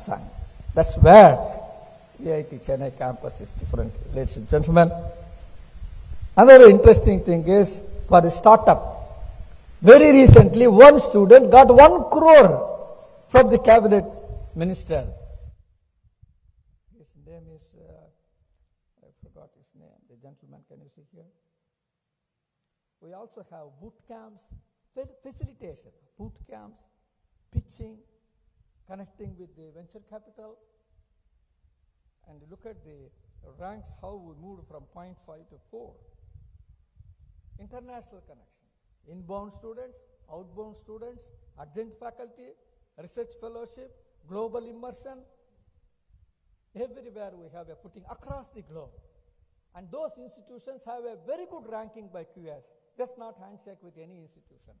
sang. That's where IIT Chennai campus is different, ladies and gentlemen. Another interesting thing is for the startup. Very recently, one student got 1 crore from the cabinet minister. His name is, I forgot his name, the gentleman, can you see here? We also have boot camps, facilitation, boot camps, pitching, connecting with the venture capital. And look at the ranks, how we moved from 0.5 to 4. International connection, inbound students, outbound students, adjunct faculty, research fellowship, global immersion. Everywhere we have a footing across the globe. And those institutions have a very good ranking by QS, just not handshake with any institution.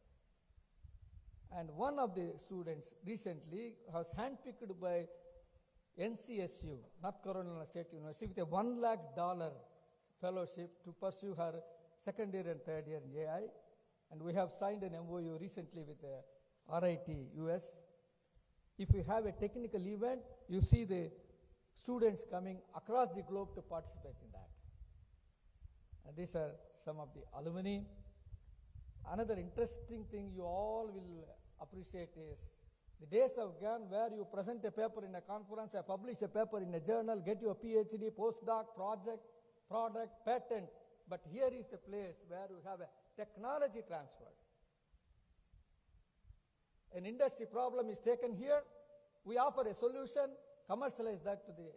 And one of the students recently was handpicked by NCSU, North Carolina State University, with a $1 lakh fellowship to pursue her second year and third year in AI. And we have signed an MOU recently with RIT US. If we have a technical event, you see the students coming across the globe to participate in that. And these are some of the alumni. Another interesting thing you all will appreciate is the days of gone where you present a paper in a conference, publish a paper in a journal, get your PhD, postdoc, project, product, patent. But here is the place where we have a technology transfer. An industry problem is taken here, we offer a solution, commercialize that to the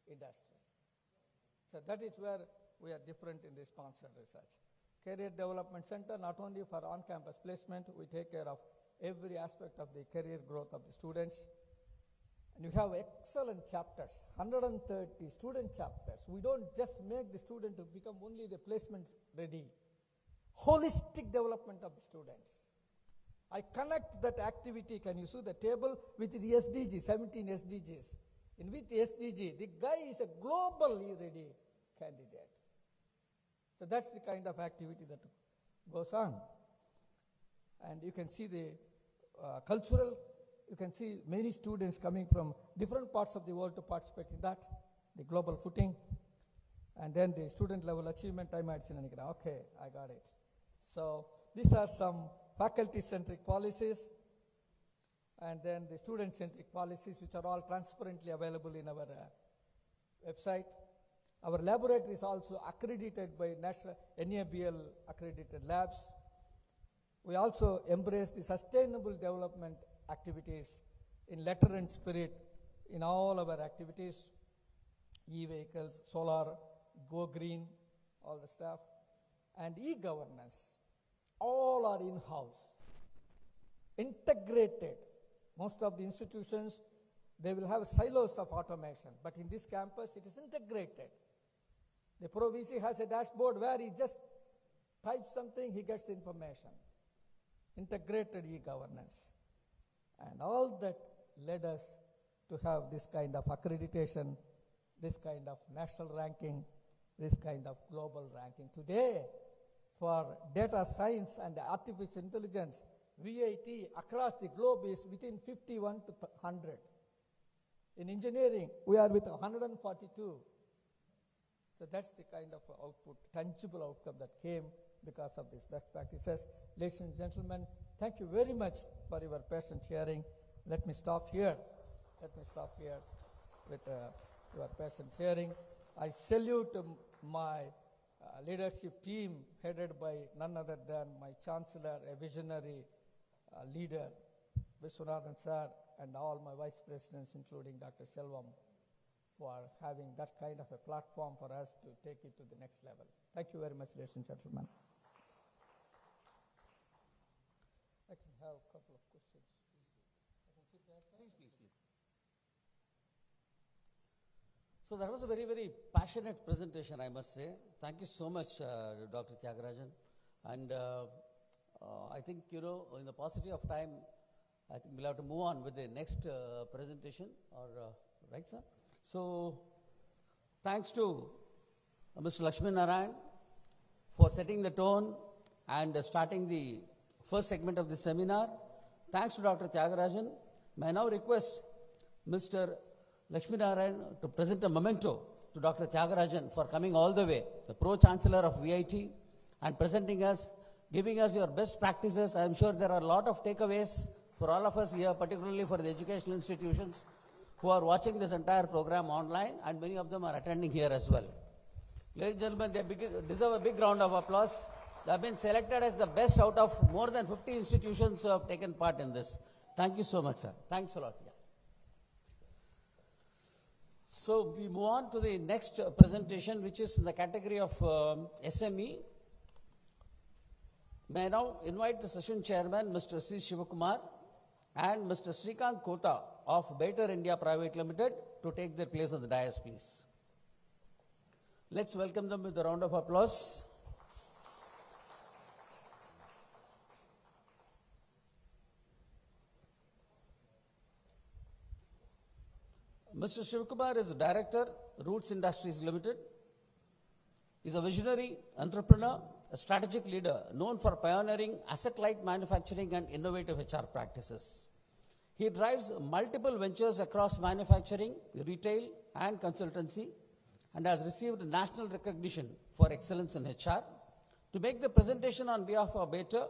industry. So that is where we are different in the sponsored research. Career Development Center, not only for on-campus placement, we take care of every aspect of the career growth of the students. And you have excellent chapters, 130 student chapters. We don't just make the student to become only the placement ready. Holistic development of the students. I connect that activity, can you see the table, with the SDG, 17 SDGs. And with the SDG, the guy is a globally ready candidate. So that's the kind of activity that goes on. And you can see the cultural, you can see many students coming from different parts of the world to participate in that, the global footing. And then the student level achievement, I might say, okay, I got it. So these are some faculty-centric policies, and then the student-centric policies, which are all transparently available in our website. Our laboratory is also accredited by National NABL accredited labs. We also embrace the sustainable development activities in letter and spirit in all our activities, e-vehicles, solar, go green, all the stuff, and e-governance. All are in-house, integrated. Most of the institutions, they will have silos of automation, but in this campus, it is integrated. The Pro VC has a dashboard where he just types something, he gets the information. Integrated e-governance. And all that led us to have this kind of accreditation, this kind of national ranking, this kind of global ranking. Today, for data science and artificial intelligence, VIT across the globe is within 51 to 100. In engineering, we are with 142. So that's the kind of output, tangible outcome that came because of these best practices. Ladies and gentlemen, thank you very much for your patient hearing. Let me stop here. Let me stop here with your patient hearing. I salute my leadership team headed by none other than my chancellor, a visionary leader, Viswanathan sir, and all my vice presidents, including Dr. Selvam, for having that kind of a platform for us to take it to the next level. Thank you very much, ladies and gentlemen. I can have a couple of questions. I can sit there. Please. So that was a very, very passionate presentation, I must say. Thank you so much, Dr. Tyagarajan. And I think, in the paucity of time, I think we'll have to move on with the next presentation, right, sir? So, thanks to Mr. Lakshmi Narayan for setting the tone and starting the first segment of the seminar. Thanks to Dr. Tyagarajan. May I now request Mr. Lakshmi Narayan to present a memento to Dr. Tyagarajan for coming all the way, the Pro-Chancellor of VIT, and presenting us, giving us your best practices. I am sure there are a lot of takeaways for all of us here, particularly for the educational institutions who are watching this entire program online, and many of them are attending here as well. Ladies and gentlemen, they deserve a big round of applause. They have been selected as the best out of more than 50 institutions who have taken part in this. Thank you so much, sir. Thanks a lot. Yeah. So we move on to the next presentation, which is in the category of SME. May I now invite the session chairman, Mr. C. Shivakumar, and Mr. Srikanth Kota of Baettr India Private Limited to take their place on the dais, please. Let's welcome them with a round of applause. Mr. Shivakumar is the director, Roots Industries Limited. He is a visionary entrepreneur, a strategic leader known for pioneering asset-light manufacturing and innovative HR practices. He drives multiple ventures across manufacturing, retail, and consultancy, and has received national recognition for excellence in HR. To make the presentation on behalf of Baettr,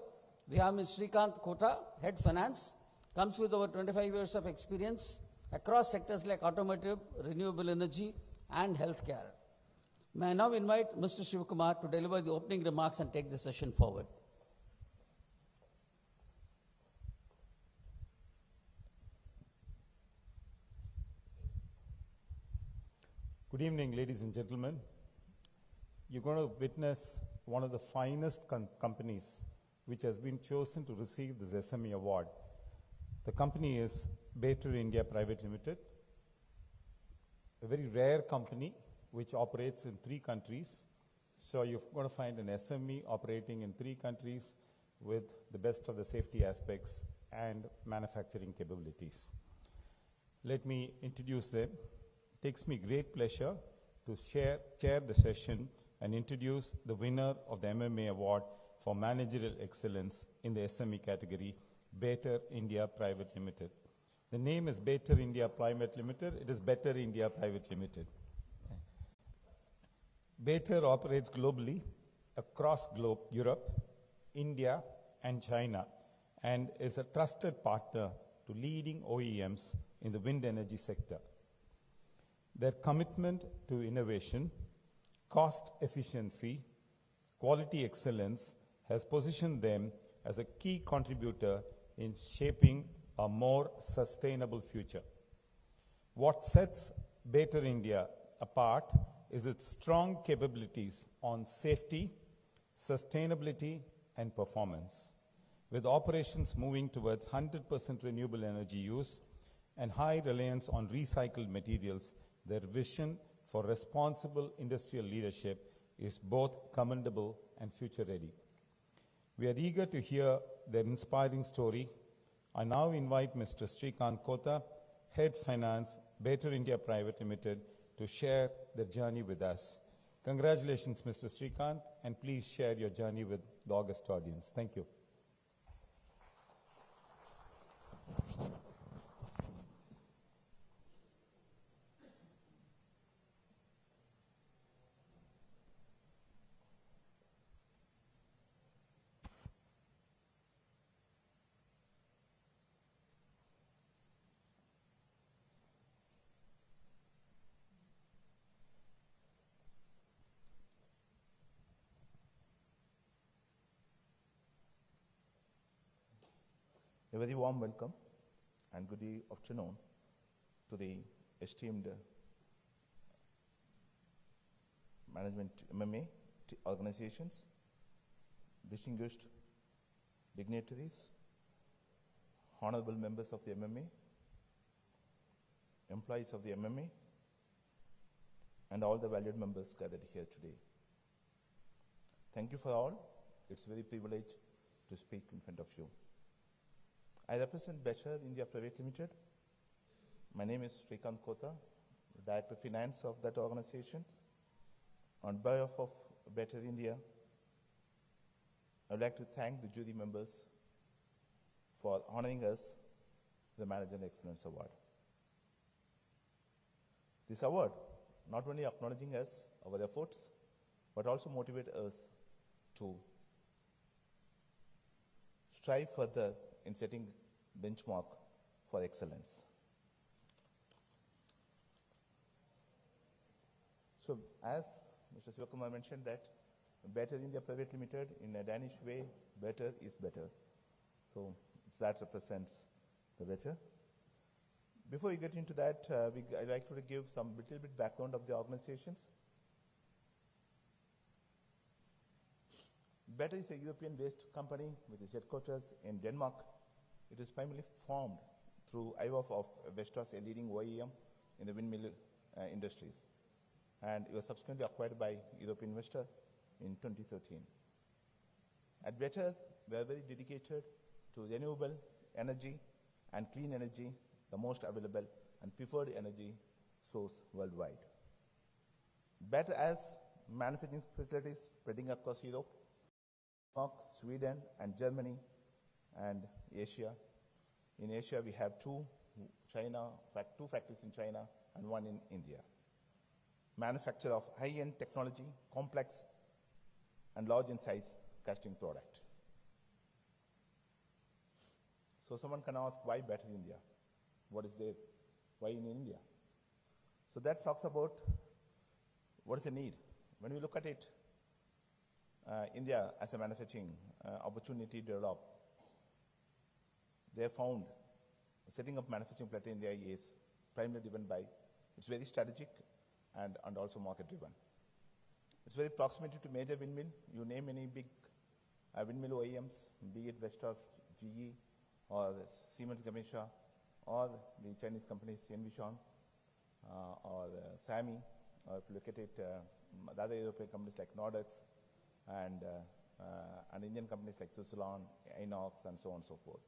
we have Ms. Srikanth Kota, Head Finance, comes with over 25 years of experience across sectors like automotive, renewable energy, and healthcare. May I now invite Mr. Shivakumar to deliver the opening remarks and take the session forward. Good evening, ladies and gentlemen. You're going to witness one of the finest companies which has been chosen to receive this SME award. The company is Baettr India Private Limited, a very rare company which operates in 3 countries. So you're going to find an SME operating in 3 countries with the best of the safety aspects and manufacturing capabilities. Let me introduce them. It takes me great pleasure to chair the session and introduce the winner of the MMA Award for Managerial Excellence in the SME category, Baettr India Private Limited. The name is Baettr India Private Limited. It is Baettr India Private Limited. Baettr operates globally across Europe, India, and China, and is a trusted partner to leading OEMs in the wind energy sector. Their commitment to innovation, cost efficiency, quality excellence has positioned them as a key contributor in shaping a more sustainable future. What sets Baettr India apart is its strong capabilities on safety, sustainability, and performance. With operations moving towards 100% renewable energy use and high reliance on recycled materials, their vision for responsible industrial leadership is both commendable and future-ready. We are eager to hear their inspiring story. I now invite Mr. Srikanth Kota, Head Finance, Baettr India Private Limited, to share their journey with us. Congratulations, Mr. Srikanth, and please share your journey with the august audience. Thank you. A very warm welcome and good afternoon to the esteemed management MMA organizations, distinguished dignitaries, honorable members of the MMA, employees of the MMA, and all the valued members gathered here today. Thank you for all. It's a very privilege to speak in front of you. I represent Baettr India Private Limited. My name is Srikanth Kota, Director of Finance of that organization. On behalf of Baettr India, I would like to thank the jury members for honoring us the Managerial Excellence Award. This award not only acknowledging us, our efforts, but also motivate us to strive further in setting benchmark for excellence. So as Mr. Sivakumar mentioned that Baettr India Private Limited, in a Danish way, better is better. So that represents the better. Before we get into that, I'd like to give some little bit background of the organizations. Baettr is a European-based company with its headquarters in Denmark. It is primarily formed through IWOF of Vestas, a leading OEM in the windmill industries. And it was subsequently acquired by European investor in 2013. At Baettr, we are very dedicated to renewable energy and clean energy, the most available and preferred energy source worldwide. Baettr has manufacturing facilities spreading across Europe, Sweden and Germany and Asia. In Asia, we have two factories in China and one in India. Manufacture of high-end technology, complex and large in size casting product. So someone can ask, why Baettr India? What is there? Why in India? So that talks about what is the need. When we look at it, India as a manufacturing opportunity developed, they found setting up manufacturing plant in India is primarily driven by, it's very strategic and also market driven. It's very proximity to major windmill. You name any big windmill OEMs, be it Vestas, GE, or Siemens Gamesa, or the Chinese companies Envision, or SAMI, or if you look at it, the other European companies like Nordex, and Indian companies like Suzlon, Inox, and so on and so forth.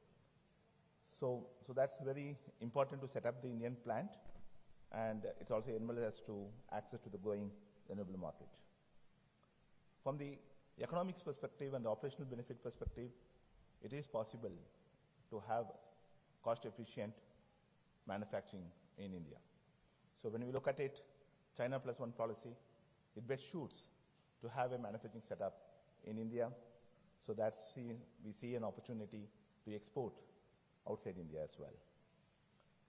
So that's very important to set up the Indian plant, and it also enables us to access to the growing renewable market. From the economics perspective and the operational benefit perspective, it is possible to have cost-efficient manufacturing in India. So when we look at it, China Plus One policy, it best suits to have a manufacturing setup in India, so that we see an opportunity to export outside India as well.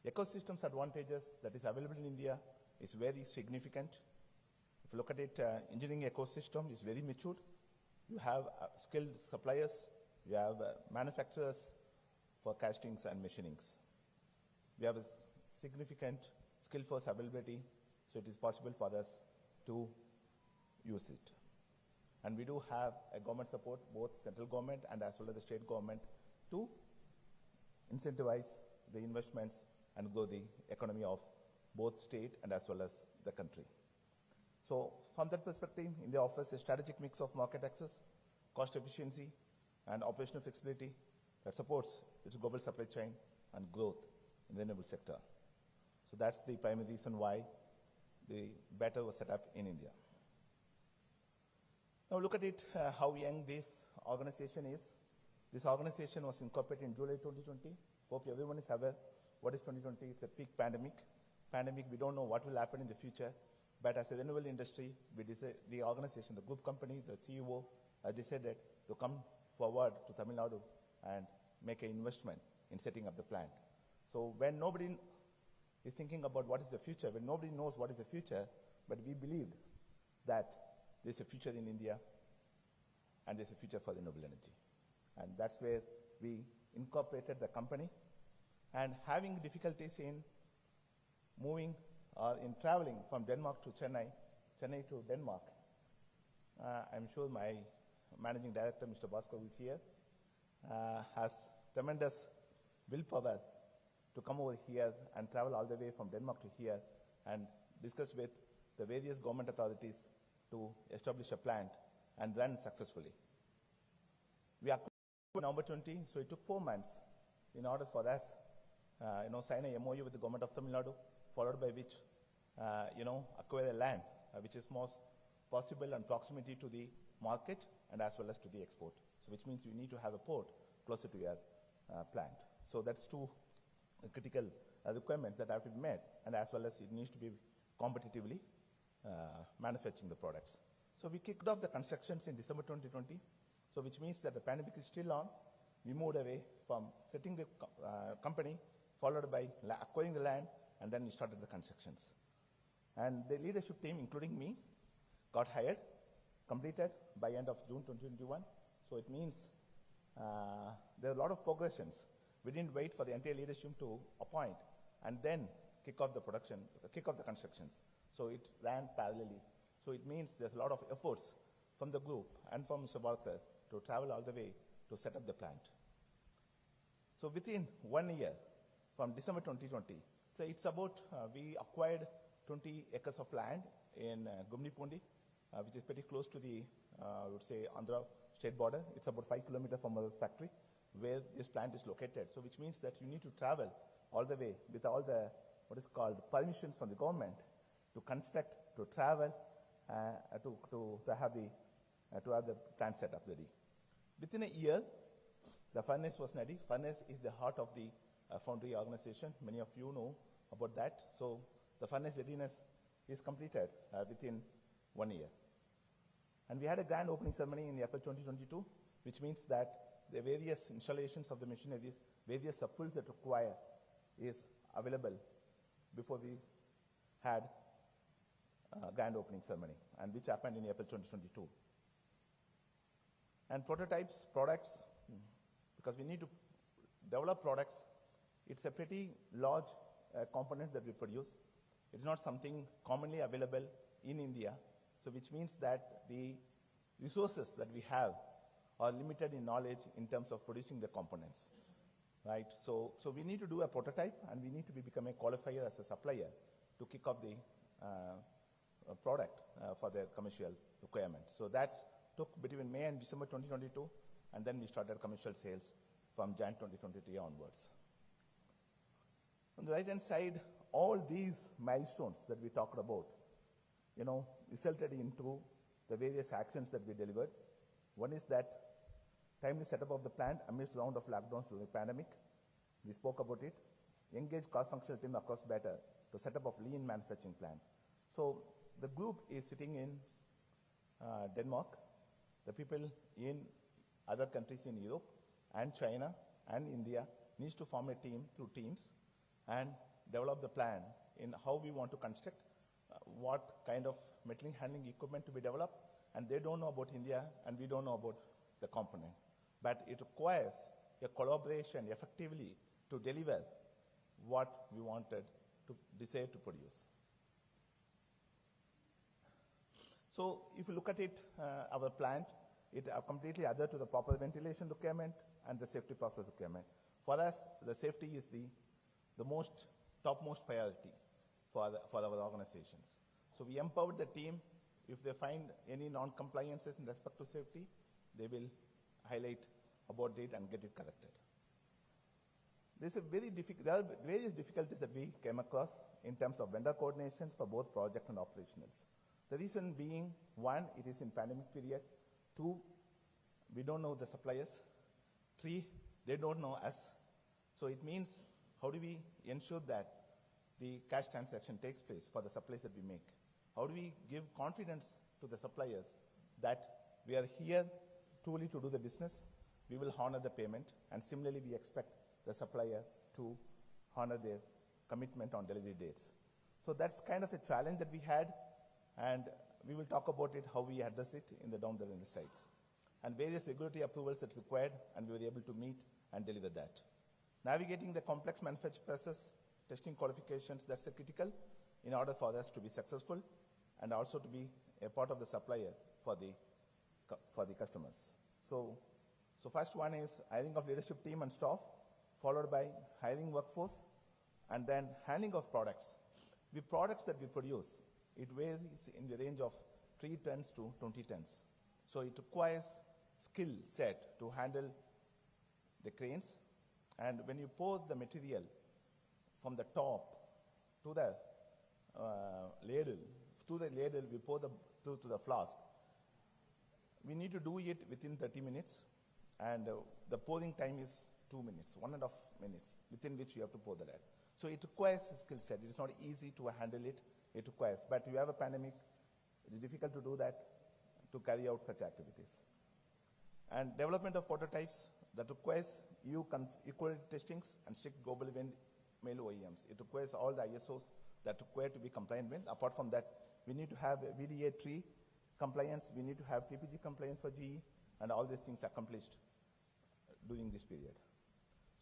Ecosystems advantages that is available in India is very significant. If you look at it, engineering ecosystem is very matured. You have skilled suppliers, you have manufacturers for castings and machinings. We have a significant skill force availability, so it is possible for us to use it. And we do have a government support, both central government and as well as the state government, to incentivize the investments and grow the economy of both state and as well as the country. So from that perspective, India offers a strategic mix of market access, cost efficiency, and operational flexibility that supports its global supply chain and growth in the renewable sector. So that's the primary reason why the Baettr was set up in India. Now look at it, how young this organization is. This organization was incorporated in July 2020. Hope everyone is aware what is 2020. It's a peak pandemic. We don't know what will happen in the future. But as a renewable industry, the organization, the group company, the CEO, decided to come forward to Tamil Nadu and make an investment in setting up the plant. So when nobody is thinking about what is the future, when nobody knows what is the future, but we believed that there's a future in India and there's a future for renewable energy. And that's where we incorporated the company. And having difficulties in moving or in traveling from Denmark to Chennai to Denmark, I'm sure my managing director, Mr. Bhaskar, who is here, has tremendous willpower to come over here and travel all the way from Denmark to here and discuss with the various government authorities to establish a plant and run successfully. We are November 20, so it took 4 months in order for us, sign a MOU with the government of Tamil Nadu, followed by which, acquire a land, which is most possible and proximity to the market and as well as to the export. So which means you need to have a port closer to your plant. So that's two critical requirements that have to be met, and as well as it needs to be competitively manufacturing the products. So we kicked off the constructions in December 2020, so which means that the pandemic is still on. We moved away from setting the company, followed by acquiring the land, and then we started the constructions. And the leadership team, including me, got hired, completed by end of June 2021. So it means there are a lot of progressions. We didn't wait for the entire leadership to appoint and then kick off the production, kick off the constructions. So it ran parallelly. So it means there's a lot of efforts from the group and from Mr. Baettr to travel all the way to set up the plant. So within 1 year, from December 2020, so it's about, we acquired 20 acres of land in Gumnipundi, which is pretty close to the, I would say, Andhra state border. It's about 5 kilometers from our factory where this plant is located. So which means that you need to travel all the way with all the, what is called, permissions from the government to construct, to travel, to have the plant set up ready. Within a year, the furnace was ready. Furnace is the heart of the foundry organization. Many of you know about that. So the furnace readiness is completed within 1 year. And we had a grand opening ceremony in April 2022, which means that the various installations of the machineries, various approvals that require is available before we had a grand opening ceremony, and which happened in April 2022. And prototypes, products, because we need to develop products, it's a pretty large component that we produce. It's not something commonly available in India, so which means that the resources that we have are limited in knowledge in terms of producing the components, right? So we need to do a prototype, and we need to become a qualifier as a supplier to kick off the product for the commercial requirement. So that's took between May and December 2022, and then we started commercial sales from Jan 2023 onwards. On the right-hand side, all these milestones that we talked about, resulted into the various actions that we delivered. One is that timely setup of the plant amidst round of lockdowns during the pandemic. We spoke about it. Engage cross-functional team across Baettr to set up of lean manufacturing plant. So the group is sitting in Denmark. The people in other countries in Europe and China and India needs to form a team through teams and develop the plan in how we want to construct, what kind of metal handling equipment to be developed, and they don't know about India and we don't know about the component. But it requires a collaboration effectively to deliver what we wanted to decide to produce. So if you look at it, our plant, it are completely adhere to the proper ventilation requirement and the safety process requirement. For us, the safety is the topmost priority for our organizations. So we empowered the team. If they find any non-compliances in respect to safety, they will highlight about it and get it corrected. There are various difficulties that we came across in terms of vendor coordinations for both project and operationals. The reason being, one, it is in pandemic period. Two, we don't know the suppliers. Three, they don't know us. So it means, how do we ensure that the cash transaction takes place for the supplies that we make? How do we give confidence to the suppliers that we are here truly to do the business, we will honor the payment, and similarly we expect the supplier to honor their commitment on delivery dates. So that's kind of a challenge that we had, and we will talk about it, how we address it down the slides. And various regulatory approvals that required, and we were able to meet and deliver that. Navigating the complex manufacturing process, testing qualifications, that's critical in order for us to be successful and also to be a part of the supplier for the customers. So first one is hiring of leadership team and staff, followed by hiring workforce, and then handling of products. The products that we produce, it varies in the range of 3 tons to 20 tons. So it requires skill set to handle the cranes. And when you pour the material from the top to the ladle, we pour to the flask. We need to do it within 30 minutes, and the pouring time is 2 minutes, 1.5 minutes, within which you have to pour the lead. So it requires a skill set. It's not easy to handle it. It requires. But you have a pandemic. It is difficult to do that, to carry out such activities. And development of prototypes that requires equality testings and strict global mail OEMs. It requires all the ISOs that require to be compliant with. Apart from that, we need to have VDA 3 compliance. We need to have TPG compliance for GE, and all these things accomplished during this period.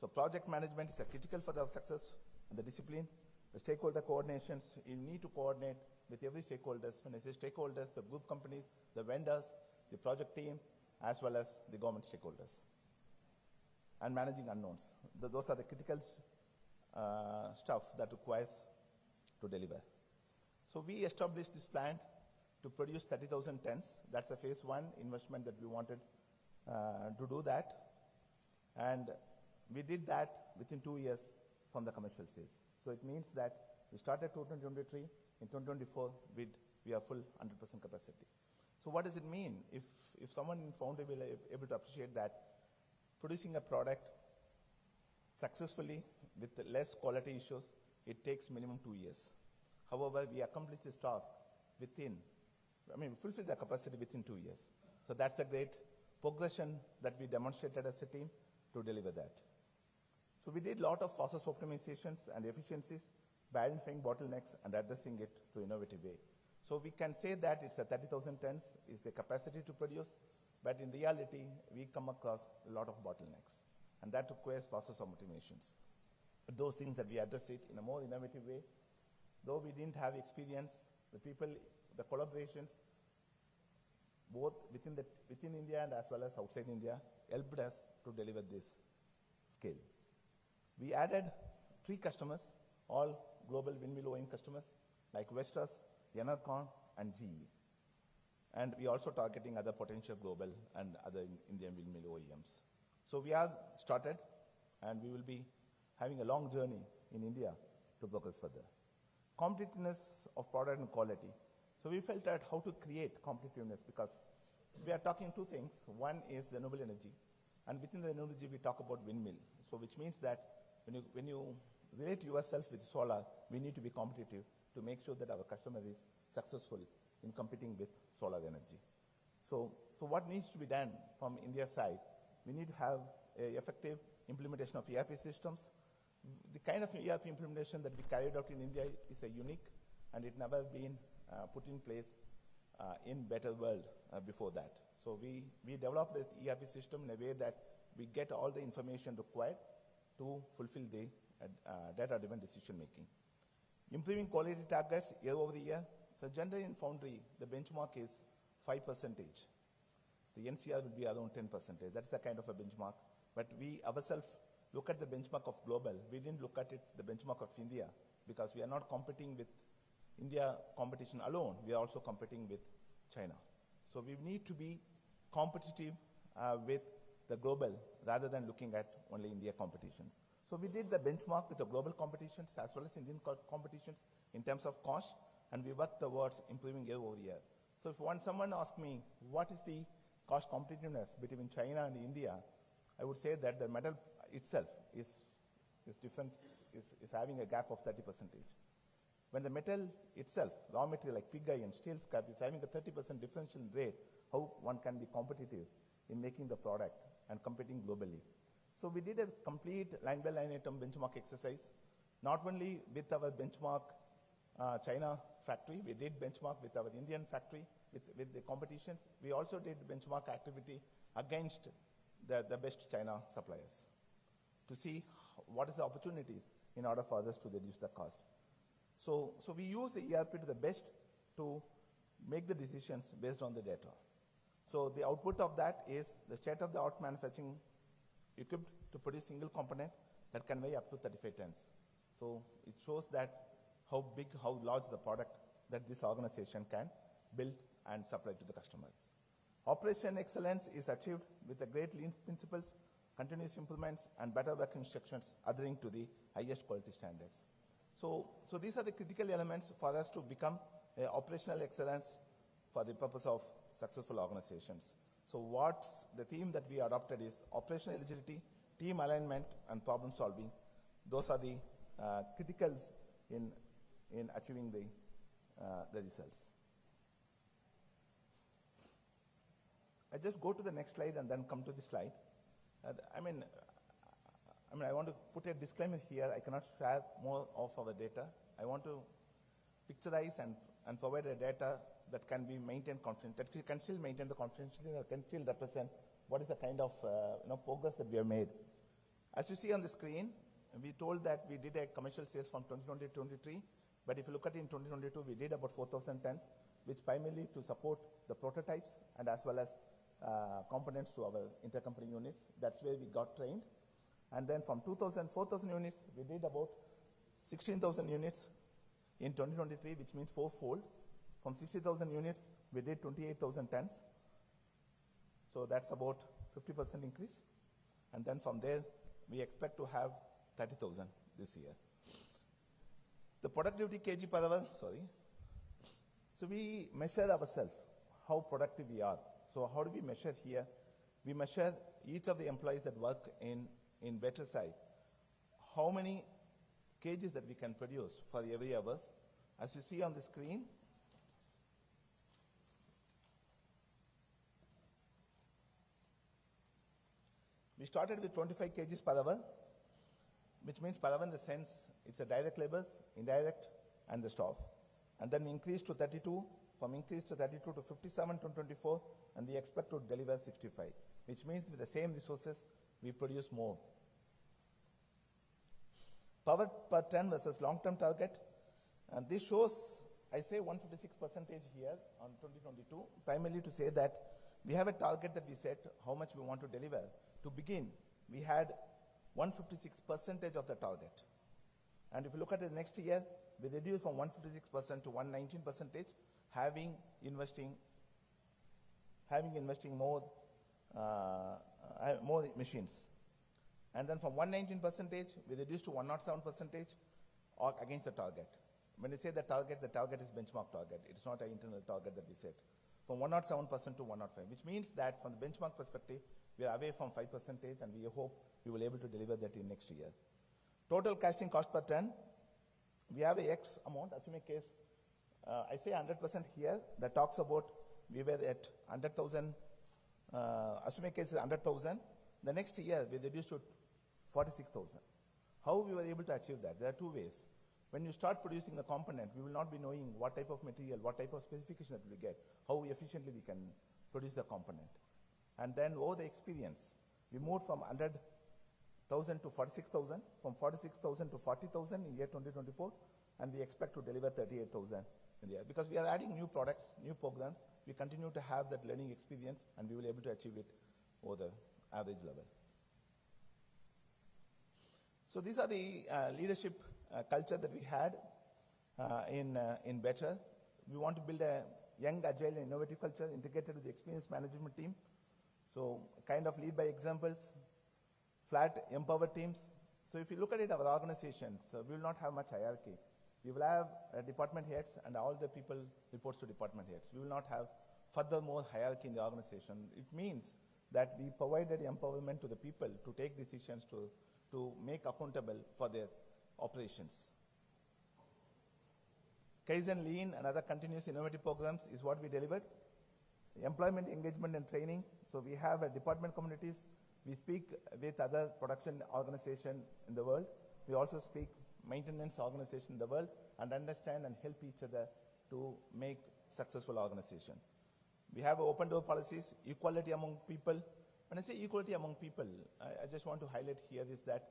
So project management is critical for the success and the discipline. The stakeholder coordinations, you need to coordinate with every stakeholders. When I say stakeholders, the group companies, the vendors, the project team, as well as the government stakeholders. And managing unknowns. Those are the critical stuff that requires to deliver. So we established this plan to produce 30,000 tons. That's a phase 1 investment that we wanted to do that. And we did that within 2 years from the commercial sales. So it means that we started 2023, in 2024 we are full 100% capacity. So what does it mean? If someone in Foundry will be able to appreciate that producing a product successfully with less quality issues, it takes minimum 2 years. However, we accomplish this task fulfill the capacity within 2 years. So that's a great progression that we demonstrated as a team to deliver that. So we did a lot of process optimizations and efficiencies by identifying bottlenecks and addressing it through innovative way. So we can say that it's a 30,000 tons is the capacity to produce, but in reality, we come across a lot of bottlenecks, and that requires process optimizations. But those things that we addressed it in a more innovative way, though we didn't have experience, the people, the collaborations, both within India and as well as outside India, helped us to deliver this scale. We added 3 customers, all global windmill OEM customers, like Vestas, Enercon, and GE. And we are also targeting other potential global and other Indian windmill OEMs. So we are started, and we will be having a long journey in India to progress further. Competitiveness of product and quality. So we felt that how to create competitiveness, because we are talking 2 things. One is renewable energy, and within the renewable energy we talk about windmill. So which means that when you relate yourself with solar, we need to be competitive to make sure that our customer is successful in competing with solar energy. So what needs to be done from India's side? We need to have an effective implementation of ERP systems. The kind of ERP implementation that we carried out in India is a unique, and it never been put in place in better world before that. So we developed the ERP system in a way that we get all the information required to fulfill the data-driven decision making. Improving quality targets year over the year. So generally in Foundry, the benchmark is 5%. The NCR will be around 10%. That's the kind of a benchmark. But we ourselves look at the benchmark of global. We didn't look at the benchmark of India, because we are not competing with India competition alone. We are also competing with China. So we need to be competitive with the global rather than looking at only India competitions. So we did the benchmark with the global competitions as well as Indian competitions in terms of cost, and we worked towards improving year over year. So if someone asks me, what is the cost competitiveness between China and India, I would say that the metal itself is having a gap of 30%. When the metal itself, raw material like pig iron, steel scrap, is having a 30% differential rate, how one can be competitive in making the product and competing globally. So we did a complete line-by-line item benchmark exercise, not only with our benchmark China factory, we did benchmark with our Indian factory, with the competitions. We also did benchmark activity against the best China suppliers to see what is the opportunities in order for us to reduce the cost. So we use the ERP to the best to make the decisions based on the data. So the output of that is the state-of-the-art manufacturing equipped to produce single component that can weigh up to 35 tons. So it shows that how big, how large the product that this organization can build and supply to the customers. Operation excellence is achieved with the great lean principles, continuous improvements, and better work instructions adhering to the highest quality standards. So these are the critical elements for us to become operational excellence for the purpose of successful organizations. So what's the theme that we adopted is operational agility, team alignment, and problem solving. Those are the criticals in achieving the results. I just go to the next slide and then come to the slide. I want to put a disclaimer here. I cannot share more of our data. I want to picturize and provide a data that can be maintained confidential, that can still maintain the confidentiality, that can still represent what is the kind of progress that we have made. As you see on the screen, we told that we did a commercial sales from 2020 to 2023, but if you look at it in 2022, we did about 4,000 tons, which primarily to support the prototypes and as well as components to our intercompany units. That's where we got trained. And then from 4,000 units, we did about 16,000 units in 2023, which means fourfold. From 60,000 units, we did 28,000 tons. So that's about 50% increase. And then from there, we expect to have 30,000 this year. The productivity kg per hour, So we measure ourselves, how productive we are. So how do we measure here? We measure each of the employees that work in Baettr side, how many kgs that we can produce for every hour. As you see on the screen, we started with 25 kgs per hour, which means per hour in the sense it's a direct labors, indirect, and the staff. And then increased to 32, from increase to 32 to 57 to 24, and we expect to deliver 65, which means with the same resources, we produce more. Power per ton versus long-term target. And this shows, I say 156% here on 2022, primarily to say that we have a target that we set, how much we want to deliver. To begin, we had 156% of the target. And if you look at the next year, we reduce from 156% to 119%, having investing more machines. And then from 119%, we reduce to 107% or against the target. When we say the target is benchmark target. It's not an internal target that we set. From 107% to 105, which means that from the benchmark perspective, we are away from 5%, and we hope we will be able to deliver that in next year. Total casting cost per ton, we have a X amount, assuming case, I say 100% here, that talks about we were at 100,000, assuming case is 100,000, the next year we reduced to 46,000. How we were able to achieve that? There are two ways. When you start producing the component, we will not be knowing what type of material, what type of specification that we get, how efficiently we can produce the component. And then over the experience, we moved from 100,000 to 46,000, from 46,000 to 40,000 in year 2024, and we expect to deliver 38,000 in the year. Because we are adding new products, new programs, we continue to have that learning experience, and we will be able to achieve it over the average level. So these are the leadership culture that we had in Baettr. We want to build a young, agile, and innovative culture integrated with the experienced management team. So kind of lead by examples, flat, empowered teams. So if you look at it, our organization, so we will not have much hierarchy. We will have department heads, and all the people reports to department heads. We will not have furthermore hierarchy in the organization. It means that we provided empowerment to the people to take decisions, to make accountable for their operations. Kaizen, Lean, and other continuous innovative programs is what we delivered. Employment, engagement, and training. So we have department communities. We speak with other production organizations in the world. We also speak maintenance organizations in the world and understand and help each other to make successful organization. We have open door policies, equality among people. When I say equality among people, I just want to highlight here is that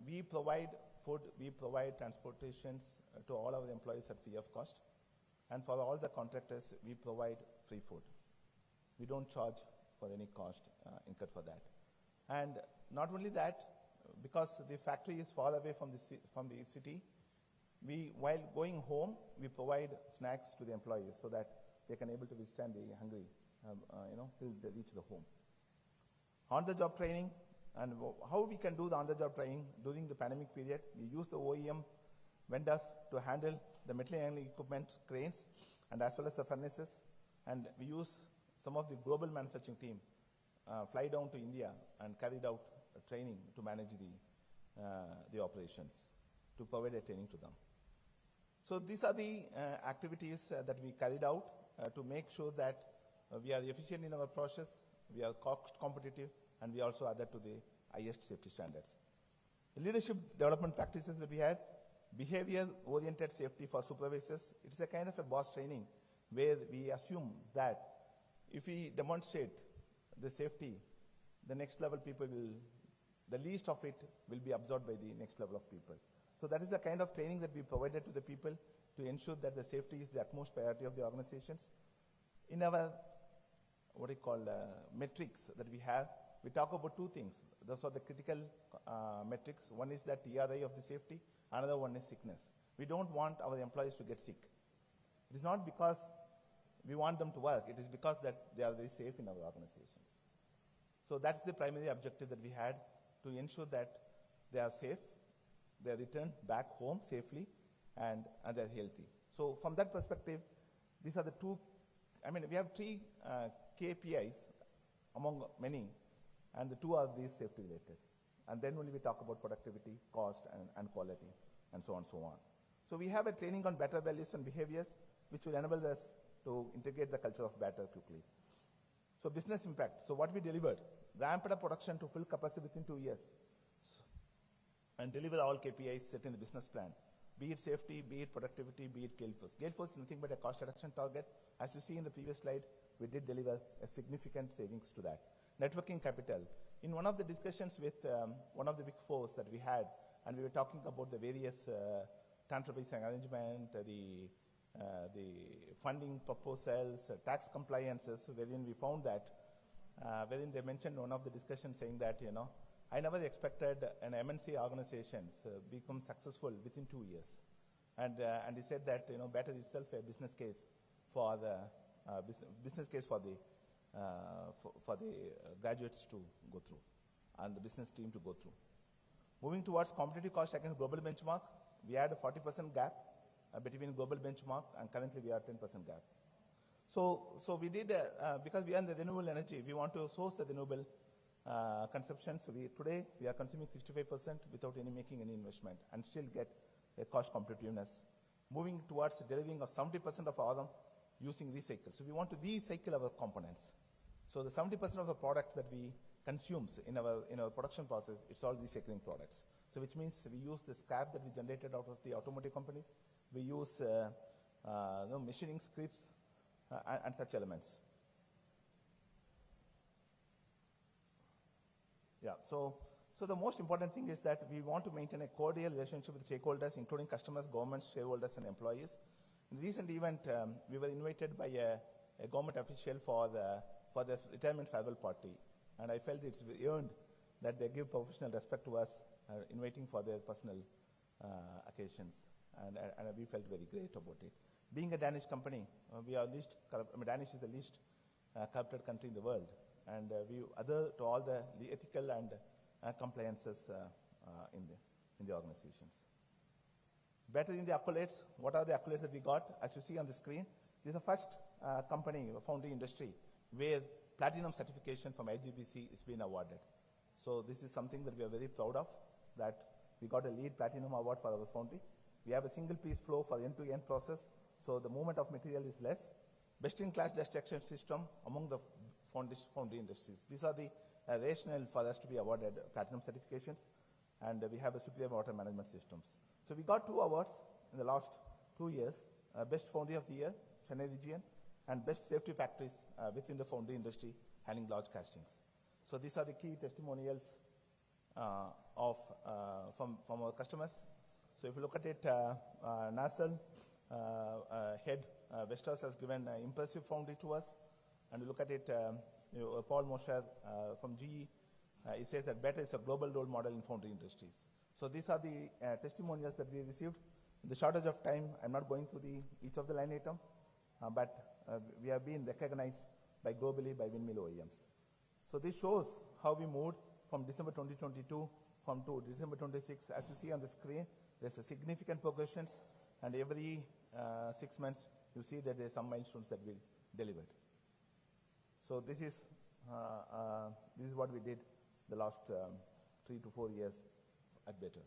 we provide food, we provide transportations to all our employees at free of cost. And for all the contractors, we provide free food. We don't charge for any cost incurred for that. And not only that, because the factory is far away from the city, while going home, we provide snacks to the employees so that they can able to withstand the hungry, till they reach the home. On-the-job training, and how we can do the on-the-job training during the pandemic period. We use the OEM vendors to handle the material handling equipment, cranes, and as well as the furnaces. And we use some of the global manufacturing team fly down to India and carried out training to manage the operations, to provide a training to them. So these are the activities that we carried out to make sure that we are efficient in our process, we are cost competitive, and we also adhere to the highest safety standards. The leadership development practices that we had, behavior-oriented safety for supervisors. It's a kind of a boss training where we assume that if we demonstrate the safety, the next level people will, the least of it will be absorbed by the next level of people. So that is the kind of training that we provided to the people to ensure that the safety is the utmost priority of the organizations. In our, metrics that we have, we talk about two things. Those are the critical metrics. One is that TRI of the safety, another one is sickness. We don't want our employees to get sick. It is not because we want them to work, it is because that they are very safe in our organizations. So that's the primary objective that we had, to ensure that they are safe, they are returned back home safely, and they are healthy. So from that perspective, these are the two, we have three KPIs among many, and the two are these safety related. And then only we talk about productivity, cost, and quality, and so on and so on. So we have a training on better values and behaviors, which will enable us to integrate the culture of better quickly. So business impact. So what we delivered, ramped up production to full capacity within 2 years, and deliver all KPIs set in the business plan. Be it safety, be it productivity, be it gale force. Gale force is nothing but a cost reduction target. As you see in the previous slide, we did deliver a significant savings to that. Networking capital. In one of the discussions with one of the big fours that we had, and we were talking about the various transfer pricing arrangement, the funding proposals, tax compliances, wherein we found that, wherein they mentioned one of the discussions saying that, I never expected an MNC organizations become successful within 2 years. And he said that, Baettr itself a business case for the business case for the graduates to go through and the business team to go through. Moving towards competitive cost against global benchmark, we had a 40% gap between global benchmark, and currently we are 10% gap. So we did, because we are in the renewable energy, we want to source the renewable consumptions. Today we are consuming 65% without making any investment, and still get a cost competitiveness. Moving towards delivering of 70% of our using recycle. So we want to recycle our components. So the 70% of the product that we consumes in our production process, it's all recycling products. So which means we use the scrap that we generated out of the automotive companies. We use machining scripts and such elements. Yeah, so the most important thing is that we want to maintain a cordial relationship with stakeholders, including customers, governments, shareholders, and employees. In the recent event, we were invited by a government official for the retirement farewell party, and I felt it's earned that they give professional respect to us, inviting for their personal occasions, and we felt very great about it. Being a Danish company, we are Danish is the least corrupted country in the world, and we adhere to all the ethical and compliances in the organizations. Baettr India accolades. What are the accolades that we got? As you see on the screen, this is the first company, foundry industry, where platinum certification from IGBC is being awarded. So this is something that we are very proud of, that we got a lead platinum award for our foundry. We have a single piece flow for end-to-end process, so the movement of material is less. Best-in-class destruction system among the foundry industries. These are the rationale for us to be awarded platinum certifications, and we have a superior water management systems. So we got 2 awards in the last 2 years, Best Foundry of the Year, Chennai region, and Best Safety Practice within the foundry industry, handling large castings. So these are the key testimonials from our customers. So if you look at it, Nasal head Vestas has given an impressive foundry to us, and you look at it, Paul Mosher from GE, he says that Baettr is a global role model in foundry industries. So these are the testimonials that we received. In the shortage of time, I'm not going through each of the line item, but we have been recognized globally by windmill OEMs. So this shows how we moved from December 2022 to December 26. As you see on the screen, there's a significant progressions, and every 6 months you see that there's some milestones that we delivered. So this is what we did the last 3 to 4 years at Baettr.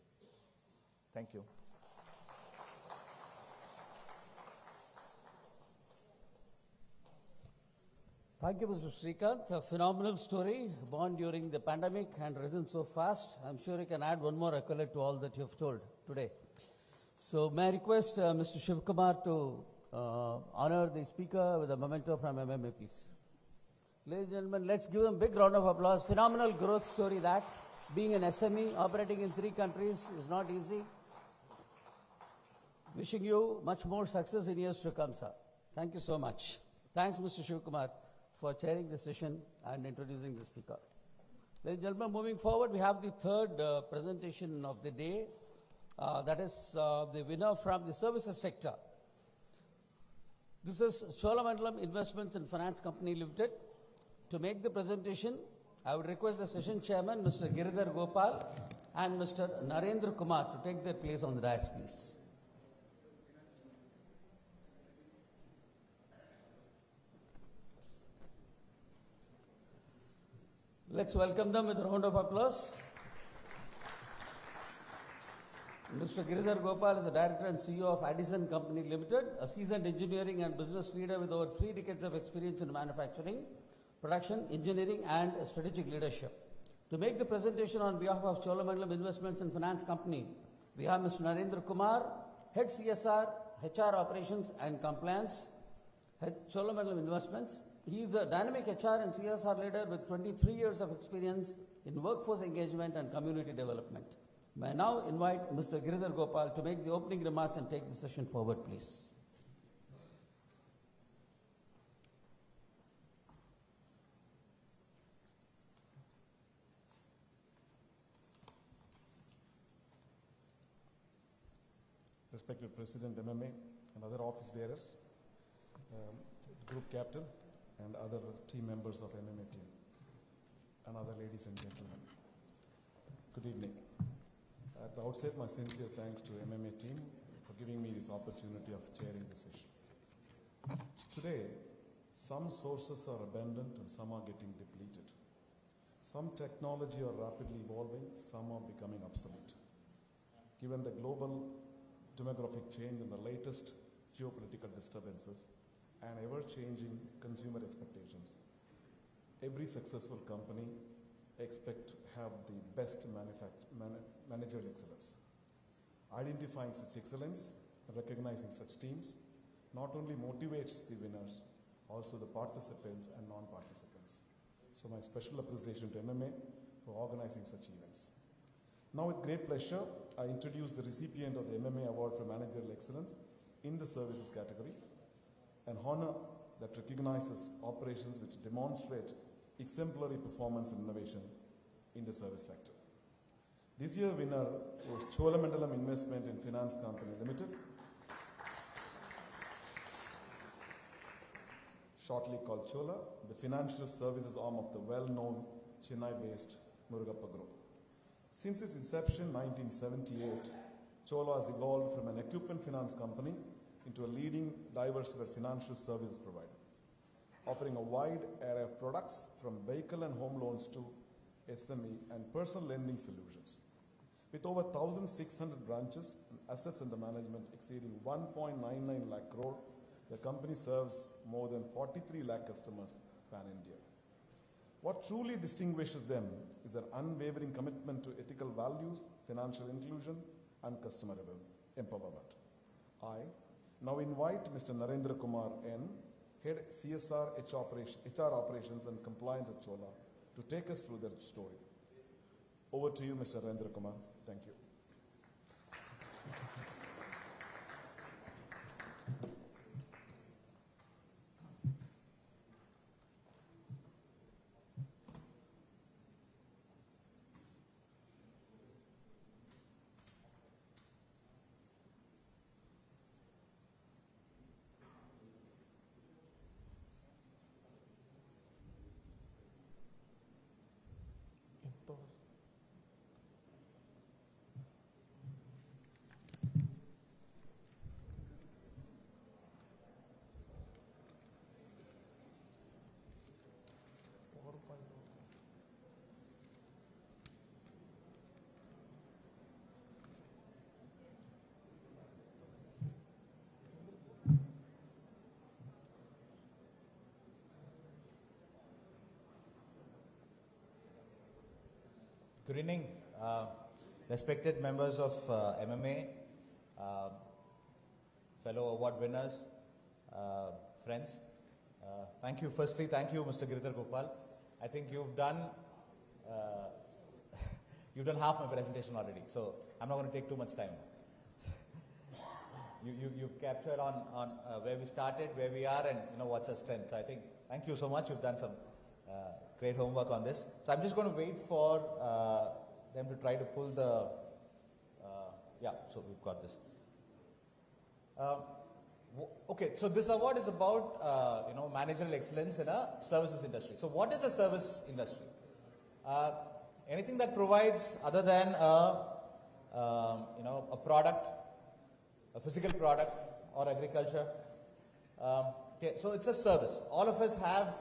Thank you. Thank you, Mr. Srikanth. A phenomenal story, born during the pandemic and risen so fast. I'm sure you can add one more accolade to all that you have told today. So may I request Mr. Shivkumar to honor the speaker with a memento from MMA, please. Ladies and gentlemen, let's give them a big round of applause. Phenomenal growth story that. Being an SME, operating in 3 countries is not easy. Wishing you much more success in years to come, sir. Thank you so much. Thanks, Mr. Shivkumar, for chairing the session and introducing the speaker. Ladies and gentlemen, moving forward, we have the third presentation of the day. That is the winner from the services sector. This is Cholamandalam Investments and Finance Company Limited. To make the presentation, I would request the session chairman, Mr. Giridhar Gopal, and Mr. Narendra Kumar to take their place on the dais, please. Let's welcome them with a round of applause. Mr. Giridhar Gopal is the Director and CEO of Addison Company Limited, a seasoned engineering and business leader with over 3 decades of experience in manufacturing, production, engineering and strategic leadership. To make the presentation on behalf of Cholamandalam Investments and Finance Company, we have Mr. Narendra Kumar, Head CSR, HR Operations and Compliance, Head Cholamandalam Investments. He is a dynamic HR and CSR leader with 23 years of experience in workforce engagement and community development. May I now invite Mr. Giridhar Gopal to make the opening remarks and take the session forward, please. Respected President MMA and other office bearers, Group Captain and other team members of MMA team, and other ladies and gentlemen. Good evening. At the outset, my sincere thanks to MMA team for giving me this opportunity of chairing the session. Today, some sources are abundant and some are getting depleted. Some technology are rapidly evolving, some are becoming obsolete. Given the global demographic change and the latest geopolitical disturbances and ever-changing consumer expectations, every successful company expects to have the best managerial excellence. Identifying such excellence and recognizing such teams not only motivates the winners, also the participants and non-participants. So my special appreciation to MMA for organizing such events. Now with great pleasure, I introduce the recipient of the MMA Award for Managerial Excellence in the services category, an honor that recognizes operations which demonstrate exemplary performance and innovation in the service sector. This year's winner was Cholamandalam Investment and Finance Company Limited, shortly called Chola, the financial services arm of the well-known Chennai-based Murugappa Group. Since its inception in 1978, Chola has evolved from an equipment finance company into a leading diversified financial services provider, offering a wide array of products from vehicle and home loans to SME and personal lending solutions. With over 1,600 branches and assets under management exceeding 1.99 lakh crore, the company serves more than 43 lakh customers pan-India. What truly distinguishes them is their unwavering commitment to ethical values, financial inclusion, and customer empowerment. I now invite Mr. Narendra Kumar N., Head CSR HR Operations and Compliance at Chola, to take us through their story. Over to you, Mr. Narendra Kumar. Thank you. Good evening, respected members of MMA, fellow award winners, friends. Thank you. Firstly, thank you, Mr. Giridhar Gopal. I think you've done half my presentation already, so I'm not going to take too much time. You've captured on where we started, where we are, and what's our strength. So I think, thank you so much. You've done some great homework on this. So I'm just going to wait for them to try to pull the, yeah, so we've got this. Okay, so this award is about, managerial excellence in a services industry. So what is a service industry? Anything that provides other than a product, a physical product or agriculture. Okay, so it's a service. All of us have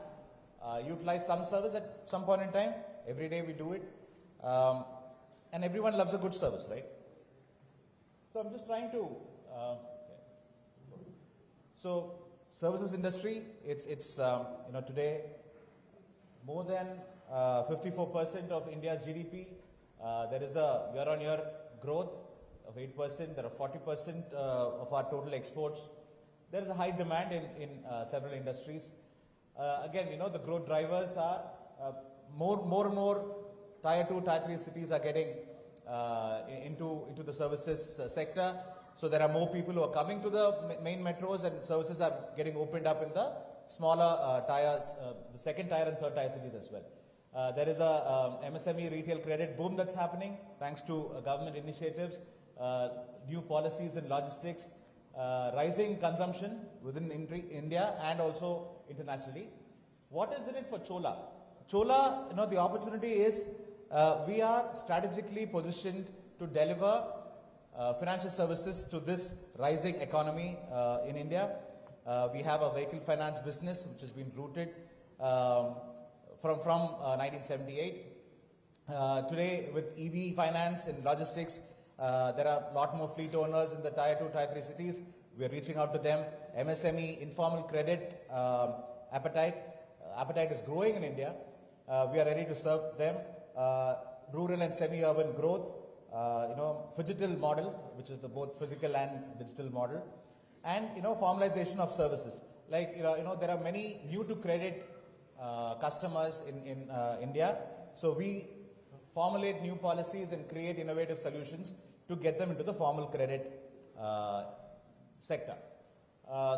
utilized some service at some point in time. Every day we do it. And everyone loves a good service, right? So I'm just trying to, so services industry, it's today more than 54% of India's GDP. There is a year-on-year growth of 8%. There are 40% of our total exports. There is a high demand in several industries. Again, the growth drivers are more and more Tier 2, Tier 3 cities are getting into the services sector. So there are more people who are coming to the main metros, and services are getting opened up in the smaller tiers, the second tier and third tier cities as well. There is a MSME retail credit boom that's happening thanks to government initiatives, new policies in logistics, rising consumption within India and also internationally. What is in it for Chola? Chola, the opportunity is we are strategically positioned to deliver financial services to this rising economy in India. We have a vehicle finance business which has been rooted from 1978. Today with EV finance and logistics, there are a lot more fleet owners in the Tier 2, Tier 3 cities. We are reaching out to them. MSME, informal credit appetite is growing in India. We are ready to serve them. Rural and semi-urban growth, phygital model, which is the both physical and digital model, and formalization of services. Like there are many new to credit customers in India. So we formulate new policies and create innovative solutions to get them into the formal credit sector.